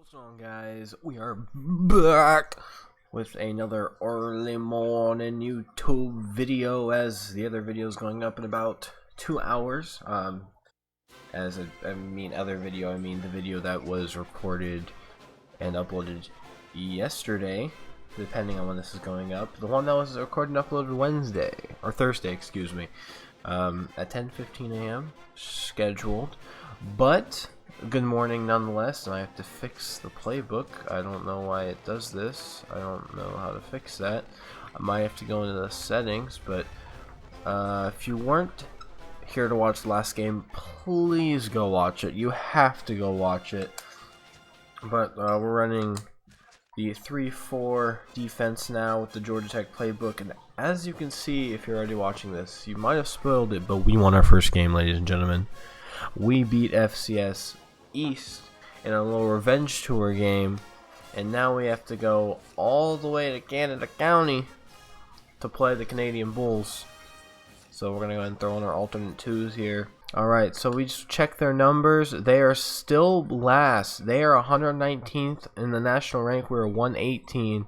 What's going on, guys? We are back with another early morning YouTube video, as the other video is going up in about 2 hours. I mean the video that was recorded and uploaded yesterday, depending on when this is going up. The one that was recorded and uploaded Wednesday, or Thursday, excuse me, at 10:15 a.m. scheduled. But good morning nonetheless, and I have to fix the playbook. I don't know why it does this. I don't know how to fix that. I might have to go into the settings, but if you weren't here to watch the last game, please go watch it. You have to go watch it. But we're running the 3-4 defense now with the Georgia Tech playbook, and as you can see, if you're already watching this, you might have spoiled it, but we won our first game, ladies and gentlemen. We beat FCS East in a little revenge tour game, and now we have to go all the way to Canada County to play the Canadian Bulls. So we're gonna go ahead and throw in our alternate twos here. Alright, so we just checked their numbers. They are still last. They are 119th in the national rank. We're 118.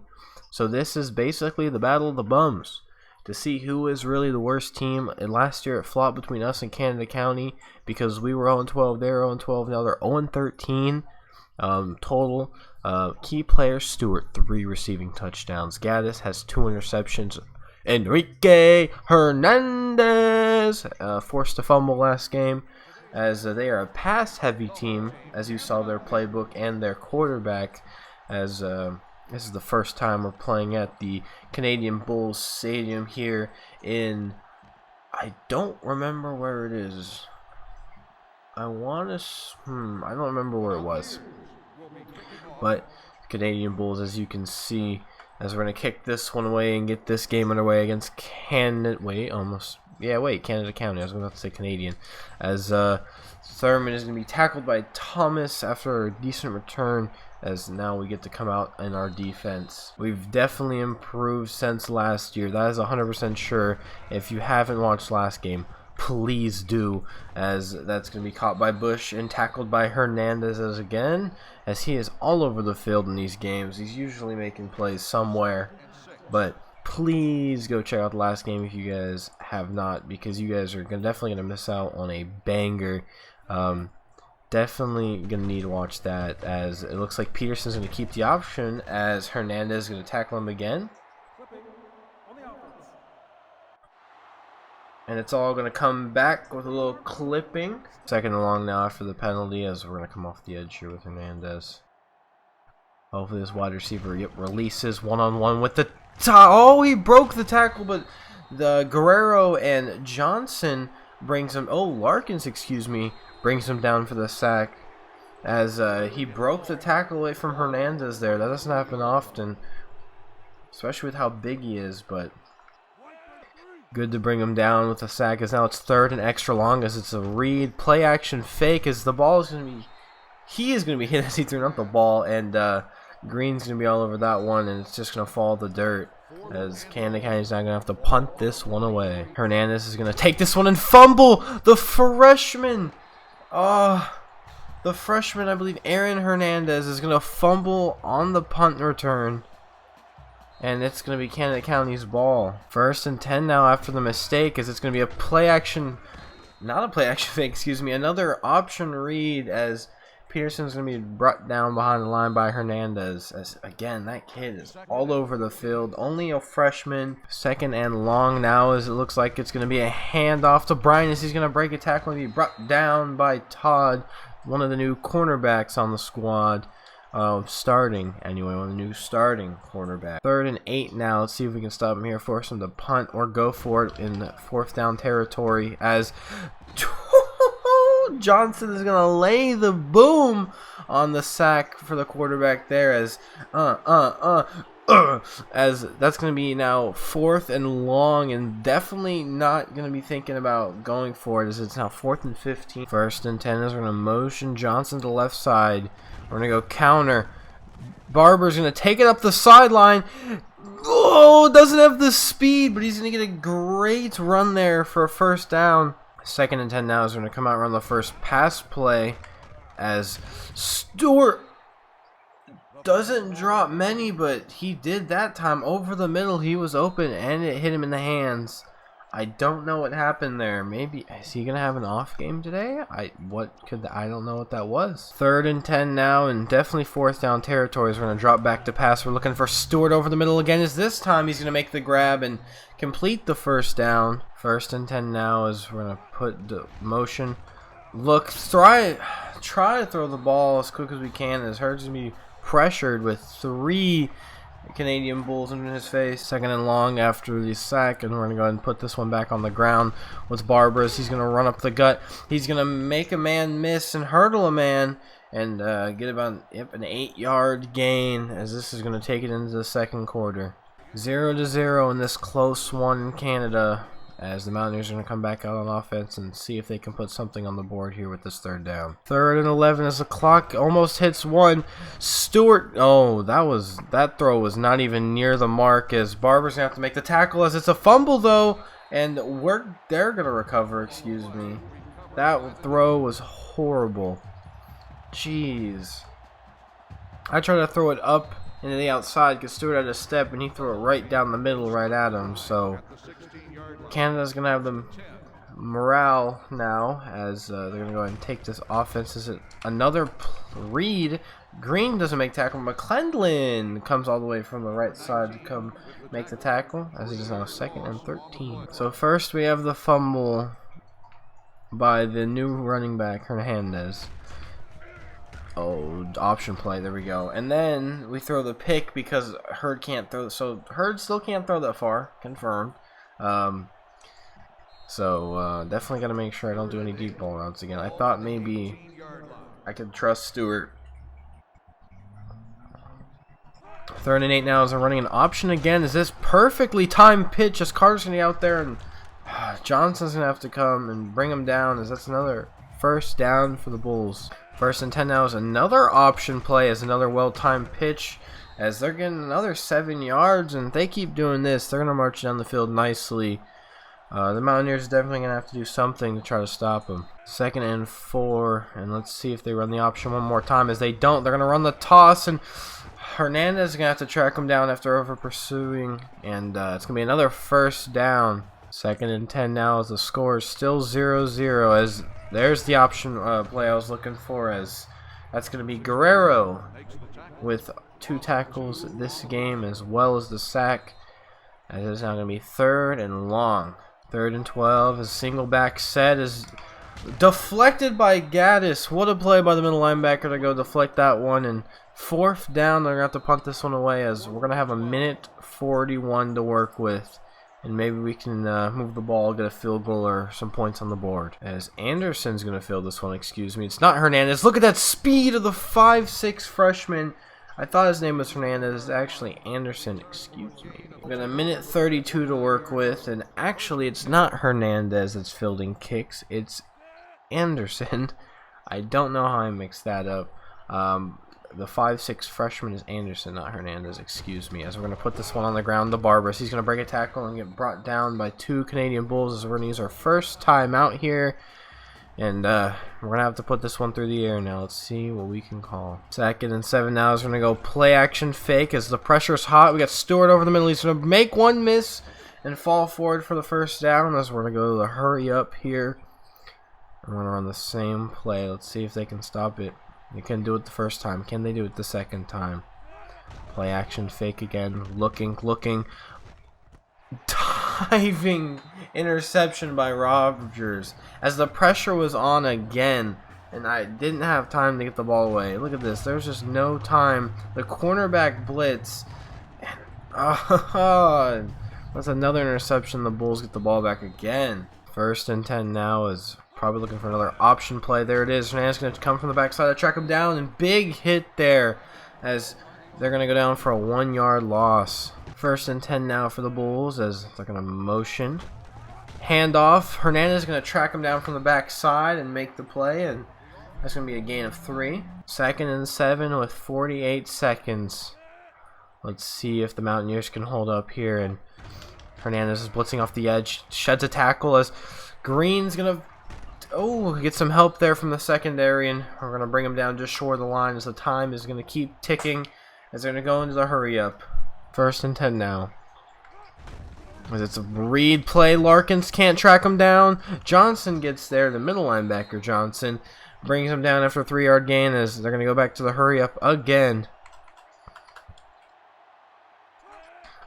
So this is basically the battle of the bums to see who is really the worst team. And last year it flopped between us and Canada County because we were 0-12, they were 0-12, now they're 0-13 total. Key players: Stewart, 3 receiving touchdowns. Gaddis has 2 interceptions. Enrique Hernandez forced a fumble last game, as they are a pass-heavy team, as you saw their playbook and their quarterback, as this is the first time we're playing at the Canadian Bulls Stadium here in, I don't remember where it is. I don't remember where it was. But Canadian Bulls, as you can see, as we're going to kick this one away and get this game underway against Canada County. I was about to say Canadian. As Thurman is going to be tackled by Thomas after a decent return, as now we get to come out in our defense. We've definitely improved since last year. That is 100% sure. If you haven't watched last game, please do, as that's going to be caught by Bush and tackled by Hernandez again, as he is all over the field in these games. He's usually making plays somewhere, but please go check out the last game if you guys have not, because you guys are definitely going to miss out on a banger. Definitely going to need to watch that, as it looks like Peterson's going to keep the option, as Hernandez is going to tackle him again. And it's all going to come back with a little clipping. Second and long now after the penalty, as we're going to come off the edge here with Hernandez. Hopefully this wide receiver releases one-on-one with the oh, he broke the tackle, but the Guerrero and Johnson brings him, Larkins, excuse me, brings him down for the sack, as he broke the tackle away from Hernandez there. That doesn't happen often, especially with how big he is, but good to bring him down with a sack, as now it's third and extra long, as it's a read, play action fake, as the ball is going to be, he is going to be hit as he threw up the ball, and Green's going to be all over that one, and it's just going to fall to the dirt, as Canada County's now going to have to punt this one away. Hernandez is going to take this one and fumble. The freshman, I believe Aaron Hernandez, is going to fumble on the punt return. And it's going to be Canada County's ball. 1st and 10 now after the mistake, as it's going to be a play action, not a play action fake, excuse me, another option read, as Peterson's going to be brought down behind the line by Hernandez. As again, that kid is all over the field. Only a freshman. 2nd and long now, as it looks like it's going to be a handoff to Brian, as he's going to break a tackle and be brought down by Todd, one of the new cornerbacks on the squad. One of the new starting cornerback. 3rd and 8 now. Let's see if we can stop him here, force him to punt or go for it in 4th down territory, as Johnson is going to lay the boom on the sack for the quarterback there, as that's going to be now 4th and long, and definitely not going to be thinking about going for it, as it's now 4th and 15. 1st and 10, as we're going to motion Johnson to the left side. We're going to go counter. Barber's going to take it up the sideline. Doesn't have the speed, but he's going to get a great run there for a 1st down. 2nd and 10 now, is going to come out and run the first pass play, as Stewart doesn't drop many, but he did that time. Over the middle, he was open, and it hit him in the hands. I don't know what happened there. Maybe is he gonna have an off game today? I don't know what that was. 3rd and 10 now, and definitely 4th down territories. We're gonna drop back to pass. We're looking for Stewart over the middle again. Is this time he's gonna make the grab and complete the 1st down? 1st and 10 now as we're gonna put the motion. Look, try to throw the ball as quick as we can. As Hurd's gonna be pressured with 3 Canadian Bulls in his face. 2nd and long after the sack, and we're going to go ahead and put this one back on the ground with Barbaras. He's going to run up the gut. He's going to make a man miss and hurdle a man and get about an 8-yard gain, as this is going to take it into the 2nd quarter. 0-0 in this close one in Canada, as the Mountaineers are going to come back out on offense and see if they can put something on the board here with this 3rd down. 3rd and 11 as the clock almost hits 1. Stewart, oh, that throw was not even near the mark, as Barber's going to have to make the tackle, as it's a fumble though, and they're going to recover, excuse me. That throw was horrible. Jeez. I tried to throw it up into the outside because Stewart had a step, and he threw it right down the middle right at him, so Canada's going to have the morale now, as they're going to go ahead and take this offense. Is it another read? Green doesn't make tackle. McClendon comes all the way from the right side to come make the tackle, as it is now 2nd and 13. So first we have the fumble by the new running back, Hernandez. Oh, option play, there we go. And then we throw the pick because Hurd can't throw, so Hurd still can't throw that far, confirmed. Definitely got to make sure I don't do any deep ball routes again. I thought maybe I could trust Stewart. 3rd and 8 now as they're running an option again. Is this perfectly timed pitch as Carter's going to be out there, and Johnson's going to have to come and bring him down, as that's another 1st down for the Bulls. 1st and 10 now is another option play, as another well-timed pitch, as they're getting another 7 yards, and if they keep doing this, they're going to march down the field nicely. The Mountaineers are definitely going to have to do something to try to stop them. 2nd and 4, and let's see if they run the option one more time. As they don't, they're going to run the toss, and Hernandez is going to have to track him down after over pursuing, and it's going to be another 1st down. 2nd and 10 now as the score is still 0-0, as there's the option play I was looking for, as that's going to be Guerrero with 2 tackles this game, as well as the sack, as it's now going to be 3rd and long. 3rd and 12, a single back set is deflected by Gaddis. What a play by the middle linebacker to go deflect that one. And 4th down, they're going to have to punt this one away, as we're going to have a 1:41 to work with. And maybe we can move the ball, get a field goal or some points on the board. As Anderson's going to field this one, excuse me. It's not Hernandez. Look at that speed of the 5'6" freshman. I thought his name was Hernandez. It's actually Anderson, excuse me. We've got a 1:32 to work with. And actually, it's not Hernandez that's fielding kicks. It's Anderson. I don't know how I mixed that up. The 5'6" freshman is Anderson, not Hernandez, excuse me. As we're going to put this one on the ground, the Barbaras. He's going to break a tackle and get brought down by 2 Canadian Bulls, as we're going to use our 1st time out here. And we're going to have to put this one through the air now. Let's see what we can call. 2nd and 7 now is going to go play action fake as the pressure's hot. We got Stewart over the middle. He's going to make one miss and fall forward for the 1st down, as we're going to go to the hurry up here. I'm going to run the same play. Let's see if they can stop it. They couldn't do it the 1st time. Can they do it the 2nd time? Play action fake again. Looking. Diving interception by Rogers, as the pressure was on again, and I didn't have time to get the ball away. Look at this. There's just no time. The cornerback blitz. And, that's another interception. The Bulls get the ball back again. 1st and 10 now is probably looking for another option play. There it is. Hernandez going to come from the backside to track him down, and big hit there, as they're going to go down for a 1-yard loss. 1st and 10 now for the Bulls, as they're going to motion. Handoff. Hernandez is going to track him down from the backside and make the play, and that's going to be a gain of 3. 2nd and 7 with 48 seconds. Let's see if the Mountaineers can hold up here, and Hernandez is blitzing off the edge. Sheds a tackle as Green's going to get some help there from the secondary, and we're going to bring him down just short of the line, as the time is going to keep ticking. as they're going to go into the hurry up. 1st and 10 now. As it's a read play, Larkins can't track him down. Johnson gets there, the middle linebacker Johnson brings him down after a 3-yard gain as they're going to go back to the hurry up again.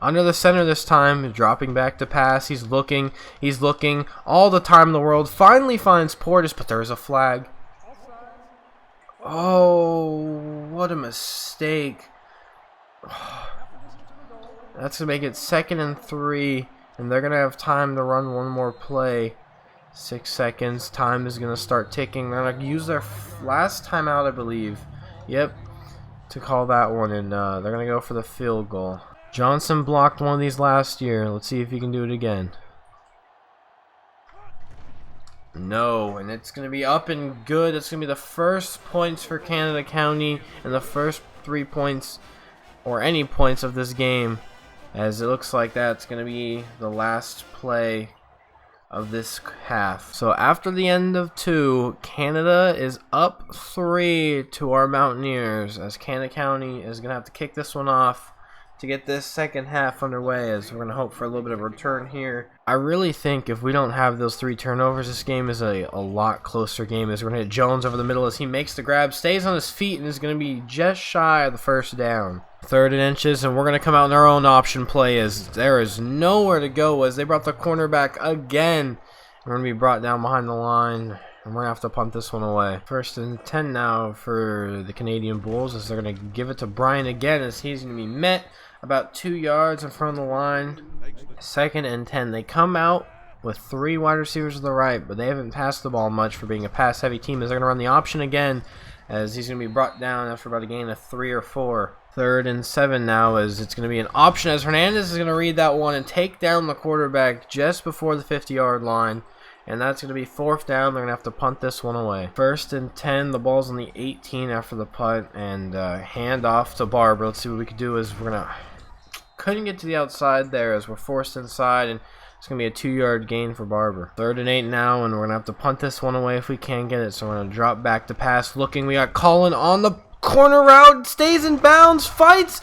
Under the center this time, dropping back to pass. He's looking all the time in the world. Finally finds Portis, but there's a flag. Oh, what a mistake. That's going to make it 2nd and 3, and they're going to have time to run one more play. 6 seconds. Time is going to start ticking. They're going to use their last timeout, I believe. Yep, to call that one, and they're going to go for the field goal. Johnson blocked one of these last year. Let's see if he can do it again. No, and it's going to be up and good. It's going to be the first points for Canada County and the first 3 points or any points of this game, as it looks like that's going to be the last play of this half. So after the end of 2, Canada is up 3 to our Mountaineers, as Canada County is going to have to kick this one off to get this second half underway, as we're going to hope for a little bit of a return here. I really think if we don't have those 3 turnovers, this game is a lot closer game, as we're going to hit Jones over the middle as he makes the grab, stays on his feet, and is going to be just shy of the 1st down. 3rd and inches, and we're going to come out in our own option play as there is nowhere to go, as they brought the cornerback again. We're going to be brought down behind the line, and we're going to have to punt this one away. 1st and 10 now for the Canadian Bulls, as they're going to give it to Brian again, as he's going to be met about 2 yards in front of the line. 2nd and 10. They come out with 3 wide receivers to the right, but they haven't passed the ball much for being a pass-heavy team, as they're going to run the option again, as he's going to be brought down after about a gain of 3 or 4. 3rd and 7 now, as it's going to be an option, as Hernandez is going to read that one and take down the quarterback just before the 50-yard line. And that's going to be 4th down. They're going to have to punt this one away. 1st and 10. The ball's on the 18 after the punt. And hand off to Barber. Let's see what we can do. Is we're going to... Couldn't get to the outside there as we're forced inside. And it's going to be a 2-yard gain for Barber. 3rd and 8 now. And we're going to have to punt this one away if we can get it. So we're going to drop back to pass. Looking. We got Colin on the corner route. Stays in bounds. Fights.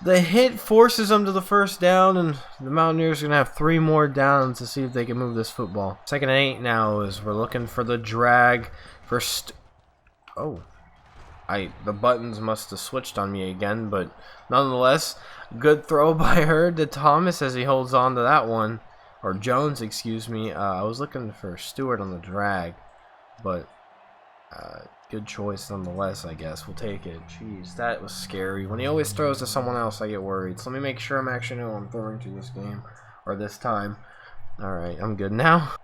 The hit forces them to the 1st down, and the Mountaineers are going to have 3 more downs to see if they can move this football. 2nd and 8 now, as we're looking for the drag. The buttons must have switched on me again, but nonetheless, good throw by her to Thomas as he holds on to that one. Or Jones, excuse me. I was looking for Stewart on the drag, but good choice nonetheless, I guess. We'll take it. Jeez, that was scary. When he always throws to someone else, I get worried. So let me make sure I'm actually know I'm throwing to this game, or this time. Alright, I'm good now.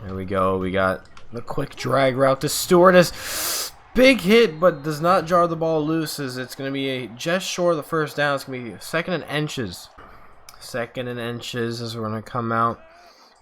There we go. We got the quick drag route to Stewart. Big hit, but does not jar the ball loose, as it's going to be just short of the 1st down. It's going to be 2nd and inches. 2nd and inches as we're going to come out.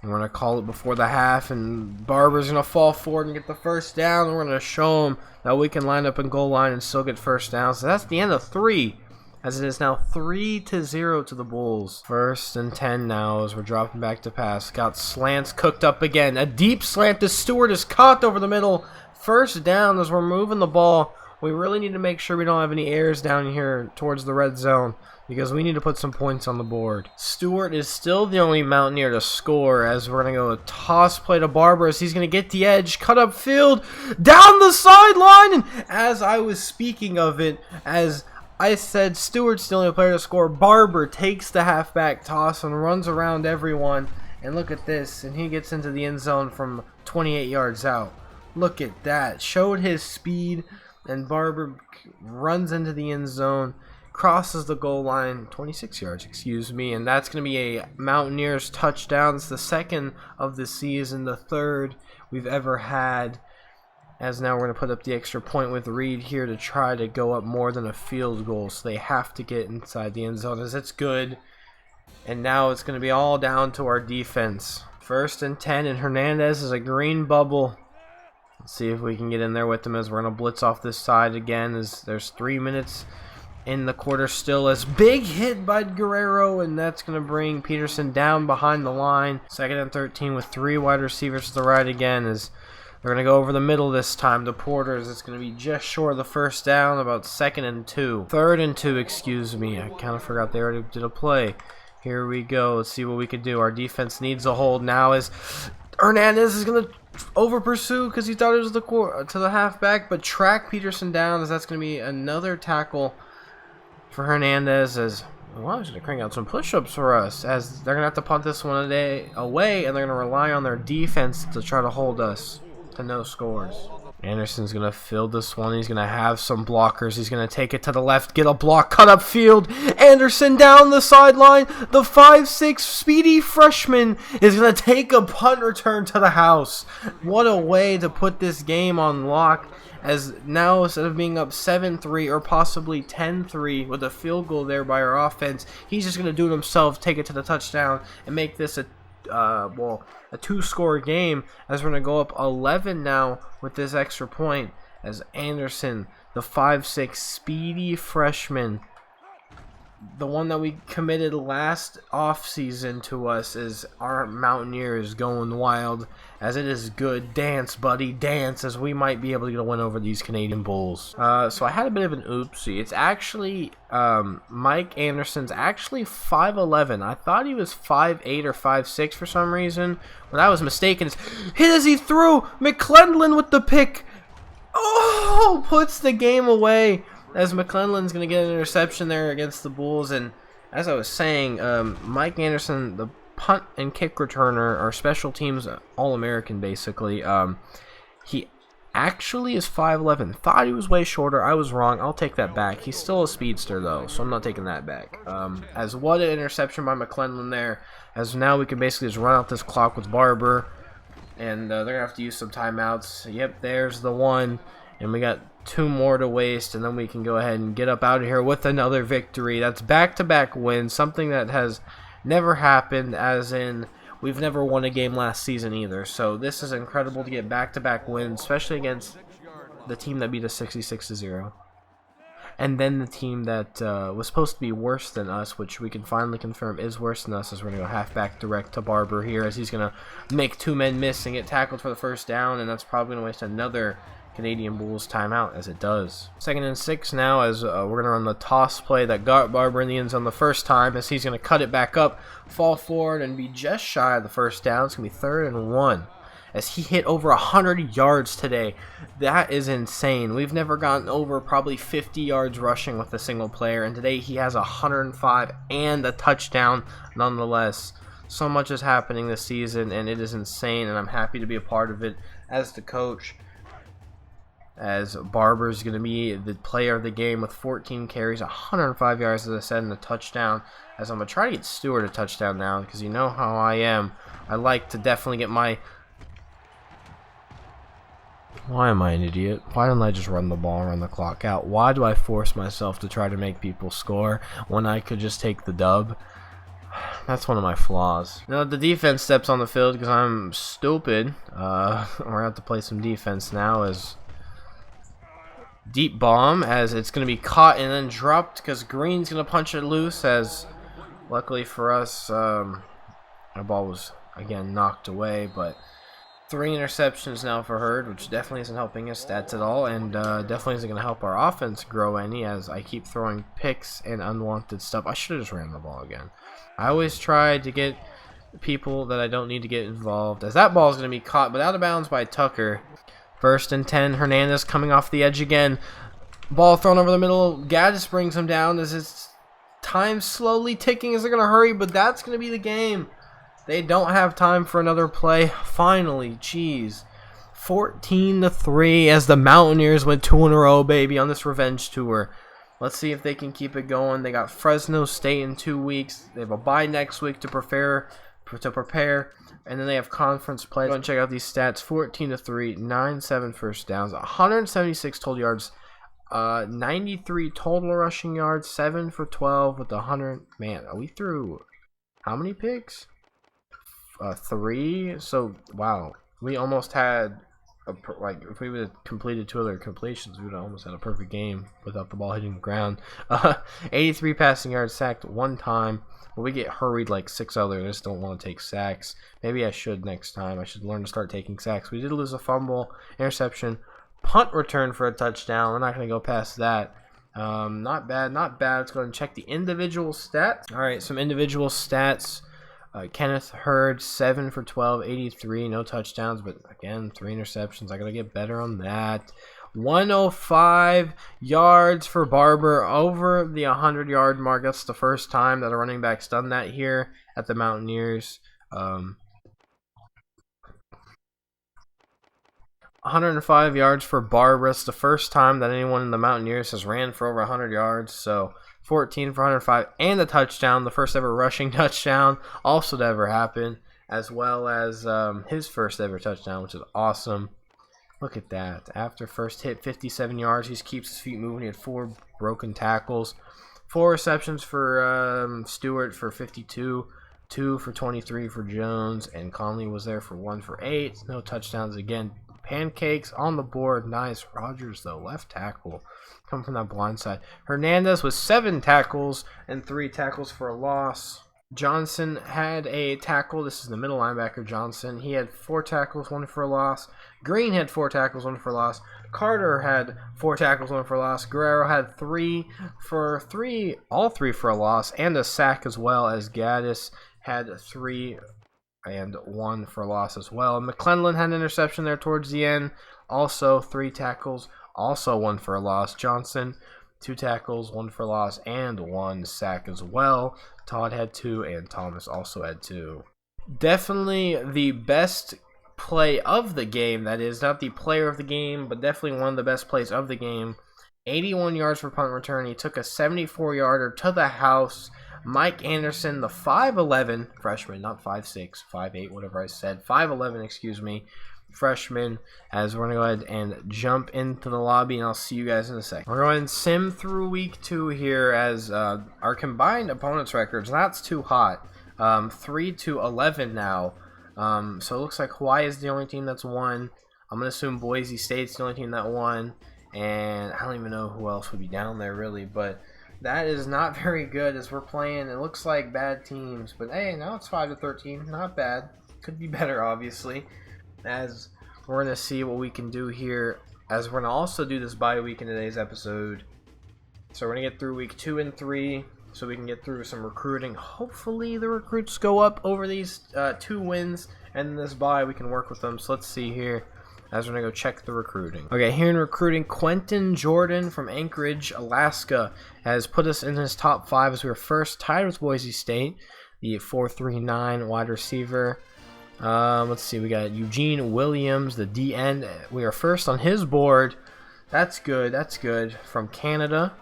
And we're going to call it before the half, and Barber's going to fall forward and get the 1st down. And we're going to show him that we can line up in goal line and still get 1st down. So that's the end of 3, as it is now 3-0 to the Bulls. 1st and 10 now as we're dropping back to pass. Got slants cooked up again. A deep slant to Stewart is caught over the middle. 1st down as we're moving the ball. We really need to make sure we don't have any errors down here towards the red zone, because we need to put some points on the board. Stewart is still the only Mountaineer to score, as we're going to go a toss play to Barber as he's going to get the edge, cut up field, down the sideline, and as I was speaking of it, as I said Stewart's the only player to score, Barber takes the halfback toss and runs around everyone, and look at this, and he gets into the end zone from 28 yards out. Look at that. Showed his speed, and Barber runs into the end zone, crosses the goal line, 26 yards, excuse me, and that's going to be a Mountaineers touchdown. It's the 2nd of the season, the 3rd we've ever had, as now we're going to put up the extra point with Reed here to try to go up more than a field goal, so they have to get inside the end zone, as it's good. And now it's going to be all down to our defense. 1st and 10, and Hernandez is a green bubble. Let's see if we can get in there with them, as we're going to blitz off this side again, as there's 3 minutes in the quarter still. As big hit by Guerrero, and that's going to bring Peterson down behind the line. 2nd and 13 with 3 wide receivers to the right again, as They're going to go over the middle this time. The Porters, it's going to be just short of the first down, about 2nd and 2. 3rd and 2, excuse me. I kind of forgot they already did a play. Here we go. Let's see what we can do. Our defense needs a hold now as Hernandez is going to over pursue because he thought it was to the halfback, but track Peterson down as that's going to be another tackle for Hernandez as well. He's going to crank out some push-ups for us as they're going to have to punt this one away, and they're going to rely on their defense to try to hold us to no scores. Anderson's going to field this one. He's going to have some blockers. He's going to take it to the left, get a block, cut up field. Anderson down the sideline. The 5'6" speedy freshman is going to take a punt return to the house. What a way to put this game on lock, as now instead of being up 7-3 or possibly 10-3 with a field goal there by our offense, he's just going to do it himself, take it to the touchdown, and make this a 2-score game, as we're going to go up 11 now with this extra point, as Anderson, the 5'6" speedy freshman, the one that we committed last offseason to us, is our Mountaineer is going wild, as it is good. Dance, buddy, dance, as we might be able to get a win over these Canadian Bulls. So I had a bit of an oopsie. It's actually, Mike Anderson's actually 5'11". I thought he was 5'8" or 5'6" for some reason, but I was mistaken. It's hit as he threw. McClendon with the pick. Oh, puts the game away, as McClendon's going to get an interception there against the Bulls. And as I was saying, Mike Anderson, the punt and kick returner, or special teams All-American basically, he actually is 5'11". Thought he was way shorter. I was wrong. I'll take that back. He's still a speedster though, so I'm not taking that back. As what an interception by McClendon there, as now we can basically just run out this clock with Barber, and they're going to have to use some timeouts. Yep, there's the one, and we got 2 more to waste, and then we can go ahead and get up out of here with another victory. That's back-to-back wins, something that has never happened, as in we've never won a game last season either. So this is incredible to get back-to-back wins, especially against the team that beat us 66-0. And then the team that was supposed to be worse than us, which we can finally confirm is worse than us, as we're going to go halfback direct to Barber here, as he's going to make 2 men miss and get tackled for the first down, and that's probably going to waste another Canadian Bulls timeout, as it does. 2nd and 6 now, as we're going to run the toss play that got Barber in the end zone the first time, as he's going to cut it back up, fall forward, and be just shy of the first down. It's going to be 3rd and 1, as he hit over 100 yards today. That is insane. We've never gotten over probably 50 yards rushing with a single player, and today he has 105 and a touchdown nonetheless. So much is happening this season, and it is insane, and I'm happy to be a part of it as the coach, as Barber's going to be the player of the game with 14 carries, 105 yards, as I said, and a touchdown. As I'm going to try to get Stewart a touchdown now, because you know how I am. I like to definitely get my... Why am I an idiot? Why don't I just run the ball and run the clock out? Why do I force myself to try to make people score when I could just take the dub? That's one of my flaws. Now the defense steps on the field because I'm stupid. We're going to have to play some defense now, as... deep bomb, as it's going to be caught and then dropped because Green's going to punch it loose, as luckily for us, our ball was again knocked away. But 3 interceptions now for Hurd, which definitely isn't helping his stats at all, and definitely isn't going to help our offense grow any, as I keep throwing picks and unwanted stuff. I should have just ran the ball again. I always try to get people that I don't need to get involved, as that ball is going to be caught but out of bounds by Tucker. 1st and 10, Hernandez coming off the edge again. Ball thrown over the middle. Gaddis brings him down as his time slowly ticking as they're going to hurry, but that's going to be the game. They don't have time for another play. Finally, jeez. 14-3 as the Mountaineers went 2 in a row, baby, on this revenge tour. Let's see if they can keep it going. They got Fresno State in 2 weeks. They have a bye next week to prepare. And then they have conference play. Go and check out these stats. 14-3, 9-7 first downs, 176 total yards, 93 total rushing yards, 7 for 12 with 100. Man, we threw how many picks? 3. So, wow. We almost had like if we would have completed 2 other completions, we would have almost had a perfect game without the ball hitting the ground. 83 passing yards, sacked 1 time. But we get hurried like 6 others. I just don't want to take sacks. Maybe I should next time. I should learn to start taking sacks. We did lose a fumble, interception, punt return for a touchdown. We're not going to go past that. Not bad, not bad. Let's go ahead and check the individual stats. All right, some individual stats. Kenneth Hurd, 7 for 12, 83, no touchdowns, but again, 3 interceptions. I got to get better on that. 105 yards for Barber, over the 100-yard mark. That's the first time that a running back's done that here at the Mountaineers. 105 yards for Barber. It's the first time that anyone in the Mountaineers has ran for over 100 yards. So 14 for 105 and a touchdown, the first ever rushing touchdown also to ever happen, as well as his first ever touchdown, which is awesome. Look at that. After first hit, 57 yards. He just keeps his feet moving. He had 4 broken tackles. 4 receptions for Stewart for 52. 2 for 23 for Jones. And Conley was there for 1 for 8. No touchdowns again. Pancakes on the board. Nice. Rogers, though, left tackle. Come from that blind side. Hernandez with 7 tackles and 3 tackles for a loss. Johnson had a tackle. This is the middle linebacker, Johnson. He had 4 tackles, 1 for a loss. Green had 4 tackles, 1 for a loss. Carter had 4 tackles, 1 for a loss. Guerrero had all 3 for a loss, and a sack as well, as Gaddis had 3 and 1 for a loss as well. McClellan had an interception there towards the end. Also 3 tackles, also 1 for a loss. Johnson, 2 tackles, 1 for a loss, and 1 sack as well. Todd had 2, and Thomas also had 2. Definitely the best play of the game, that is. Not the player of the game, but definitely one of the best plays of the game. 81 yards for punt return. He took a 74-yarder to the house. Mike Anderson, the 5'11", freshman, not 5'6", 5'8", whatever I said. 5'11", excuse me. Freshman, as we're going to go ahead and jump into the lobby, and I'll see you guys in a second. We're going to sim through week 2 here, as our combined opponents' records, that's too hot. 3-11 now. So it looks like Hawaii is the only team that's won. I'm going to assume Boise State's the only team that won, and I don't even know who else would be down there really, but that is not very good as we're playing. It looks like bad teams, but hey, now it's 5-13. Not bad. Could be better, obviously, as we're going to see what we can do here, as we're going to also do this bye week in today's episode. So we're going to get through week 2 and 3 so we can get through some recruiting. Hopefully the recruits go up over these 2 wins, and this bye we can work with them. So let's see here, as we're going to go check the recruiting. Okay, here in recruiting, Quentin Jordan from Anchorage, Alaska, has put us in his top 5 as we were first, tied with Boise State, the 4.39 wide receiver. Let's see, we got Eugene Williams, the DN. We are first on his board. That's good, that's good. From Canada.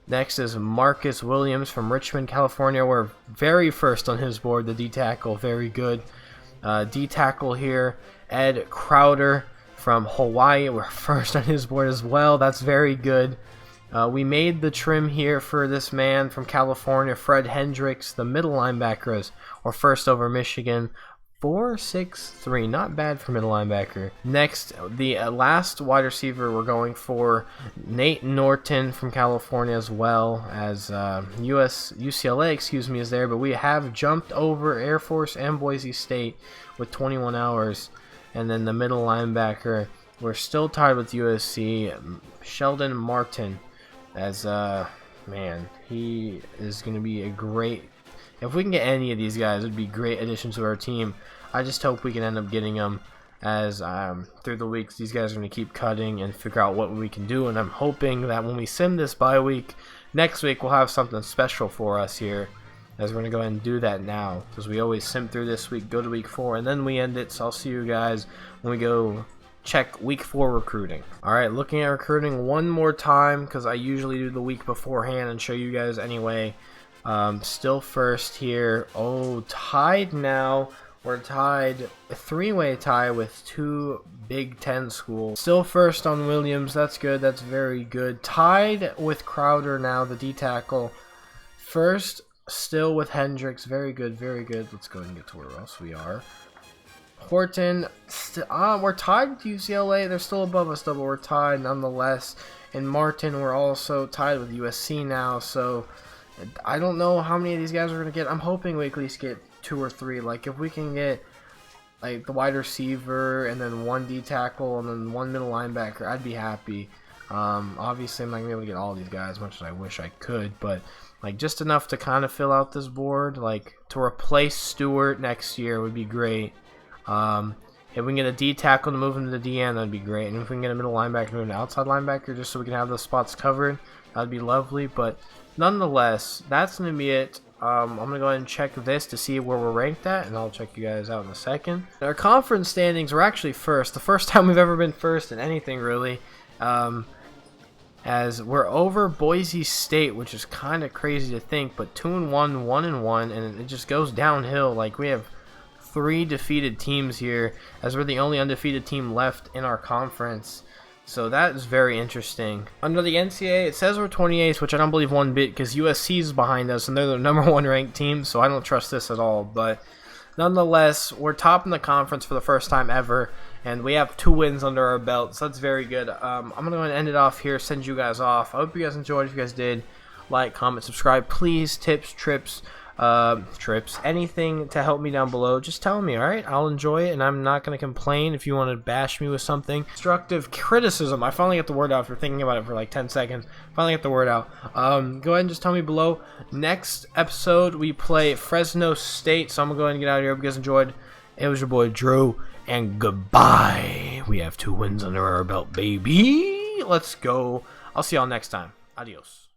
Next is Marcus Williams from Richmond, California. We're very first on his board, the D-tackle, very good. D-tackle here, Ed Crowder from Hawaii. We're first on his board as well. That's very good. We made the trim here for this man from California, Fred Hendricks, the middle linebackers. We're first over Michigan. 4.63, not bad for middle linebacker. Next, the last wide receiver we're going for, Nate Norton from California, as well as UCLA, excuse me, is there. But we have jumped over Air Force and Boise State with 21 hours. And then the middle linebacker, we're still tied with USC, Sheldon Martin, as man, he is going to be a great. If we can get any of these guys, it would be great additions to our team. I just hope we can end up getting them, as through the weeks these guys are going to keep cutting and figure out what we can do. And I'm hoping that when we sim this bye week, next week we'll have something special for us here, as we're going to go ahead and do that now. Because we always sim through this week, go to week 4, and then we end it. So I'll see you guys when we go check week 4 recruiting. Alright, looking at recruiting one more time, because I usually do the week beforehand and show you guys anyway. Still first here. Oh, tied now. We're tied, a 3-way tie with 2 Big Ten schools. Still first on Williams. That's good. That's very good. Tied with Crowder now, the D-tackle. First, still with Hendricks. Very good. Very good. Let's go ahead and get to where else we are. Horton, we're tied with UCLA. They're still above us, though, but we're tied nonetheless. And Martin, we're also tied with USC now. So I don't know how many of these guys we're going to get. I'm hoping we at least get 2 or 3. Like, if we can get like the wide receiver and then 1 D tackle and then 1 middle linebacker, I'd be happy. Obviously, I'm not going to be able to get all these guys as much as I wish I could, but like just enough to kind of fill out this board. Like to replace Stewart next year would be great. If we can get a D tackle to move him to the DN, that'd be great. And if we can get a middle linebacker to move an outside linebacker just so we can have those spots covered, that'd be lovely. But nonetheless, that's going to be it. I'm going to go ahead and check this to see where we're ranked at, and I'll check you guys out in a second. Our conference standings, we're actually first. The first time we've ever been first in anything, really. As we're over Boise State, which is kind of crazy to think, but 2-1, 1-1, and it just goes downhill. Like, we have 3 defeated teams here, as we're the only undefeated team left in our conference. So that is very interesting. Under the NCAA, it says we're 28th, which I don't believe one bit, because USC is behind us, and they're the #1 ranked team, so I don't trust this at all. But nonetheless, we're top in the conference for the first time ever, and we have 2 wins under our belt, so that's very good. I'm going to go ahead and end it off here, send you guys off. I hope you guys enjoyed. If you guys did, like, comment, subscribe. Please, tips, trips, anything to help me down below, just tell me, alright? I'll enjoy it, and I'm not going to complain if you want to bash me with something. Constructive criticism. I finally got the word out after thinking about it for like 10 seconds. Finally got the word out. Go ahead and just tell me below. Next episode, we play Fresno State, so I'm going to go ahead and get out of here. Hope you guys enjoyed. It was your boy, Drew, and goodbye. We have 2 wins under our belt, baby. Let's go. I'll see y'all next time. Adios.